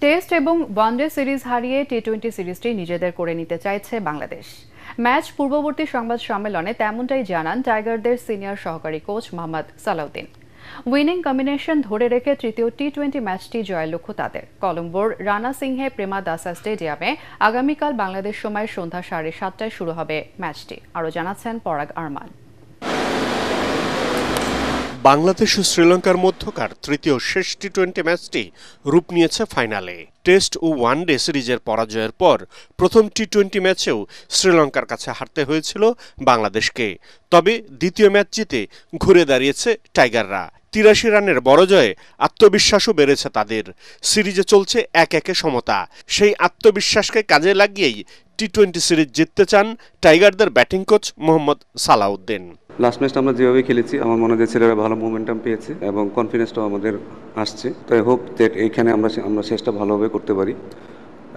Test এবং one day series হারিয়ে টি-20 সিরিজটি নিজেদের করে নিতে চাইছে বাংলাদেশ। ম্যাচ পূর্ববর্তী সংবাদ সম্মেলনে তেমনটাই জানান টাইগারদের সিনিয়র সহকারী coach Mohammad Salauddin. Winning combination ধরে রেখে তৃতীয় টি-20 ম্যাচটি জয়ের লক্ষ্য তাদের। কলম্বোর রানা সিংহে প্রেমাদাসা স্টেডিয়ামে আগামীকাল বাংলাদেশ সময় সন্ধ্যা 7:30টায় শুরু হবে ম্যাচটি। আরও জানাচ্ছেন পরাগ আরমান। বাংলাদেশ ও শ্রীলঙ্কার মধ্যকার তৃতীয় শেষ টি-20 ম্যাচটি রূপ নিয়েছে ফাইনালে। টেস্ট ও ওয়ানডে সিরিজের পরাজয়ের পর প্রথম টি-20 ম্যাচেও শ্রীলঙ্কার কাছে হারতে হয়েছিল বাংলাদেশকে। তবে দ্বিতীয় ম্যাচ জিতে ঘুরে দাঁড়িয়েছে টাইগাররা। ৮৩ রানের বড় জয়ে আত্মবিশ্বাসও বেড়েছে তাদের। সিরিজে চলছে ১-১ সমতা। সেই আত্মবিশ্বাসকে কাজে লাগিয়েই টি-20 সিরিজ জিততে চান টাইগারদের batting coach Mohammad Salahuddin. Last ম্যাচটা আমরা যেভাবে খেলেছি আমার মনে হয় ছেলেরা ভালো মোমেন্টাম পেয়েছে এবং কনফিডেন্সটাও আমাদের আসছে। তো আই হোপ দ্যাট এইখানে আমরা শেষটা ভালোভাবে করতে পারি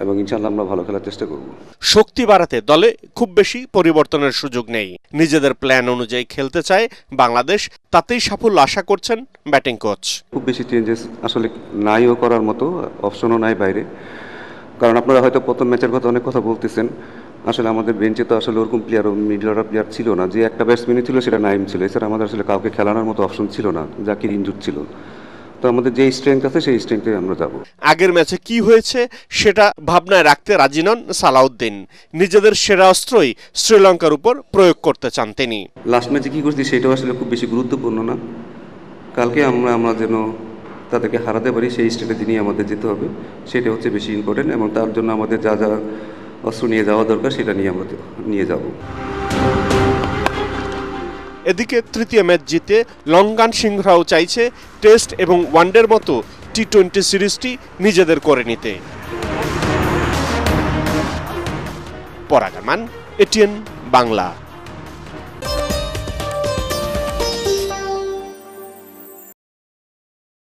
এবং ইনশাআল্লাহ আমরা ভালো খেলার চেষ্টা করব। শক্তি বাড়াতে দলে খুব বেশি পরিবর্তনের সুযোগ নেই। নিজেদের প্ল্যান অনুযায়ী খেলতে চায় বাংলাদেশ, তাতেই সাফল্য আশা করছেন ব্যাটিং কোচ। খুব বেশি চেঞ্জেস আসলে নাইও করার মতো অপশনও নাই বাইরে, কারণ আপনারা হয়তো প্রথম ম্যাচের কথা অনেক কথা বলতেছেন। আসলে আমাদের বেঞ্চে তো আসলে ওরকম প্লেয়ার মিডল অর্ডার প্লেয়ার ছিল না। যে একটা ব্যাটসম্যানই ছিল সেটা নাইম ছিল। এছাড়া আমাদের আসলে কাউকে খেলানোর মতো অপশন ছিল না, জাকির ইনজুর ছিল। তো আমাদের যে স্ট্রেংথ আছে সেই স্ট্রেংথে আমরা যাব। আগের ম্যাচে কি হয়েছে সেটা ভাবনায় রাখতে রাজি নন সালাউদ্দিন। নিজেদের সেরা অস্ত্রই শ্রীলঙ্কার উপর প্রয়োগ করতে চান তিনি। লাস্ট ম্যাচে কি করছি সেটাও আসলে খুব বেশি গুরুত্বপূর্ণ না। কালকে আমরা যেন তাদেরকে হারাতে পারি সেই স্ট্র্যাটেজি নিয়ে আমাদের যেতে হবে, সেটা হচ্ছে বেশি ইম্পর্টেন্ট। এবং তার জন্য আমাদের যা যা অস্ত্র নিয়ে যাওয়া দরকার সেটা নিয়ে আমরা নিয়ে যাব। এদিকে তৃতীয় ম্যাচ জিতে লঙ্কান সিংহরাও চাইছে টেস্ট এবং ওয়ানডের মতো টি-20 সিরিজটি নিজেদের করে নিতে। পরাগ আরমান, এটিএন বাংলা।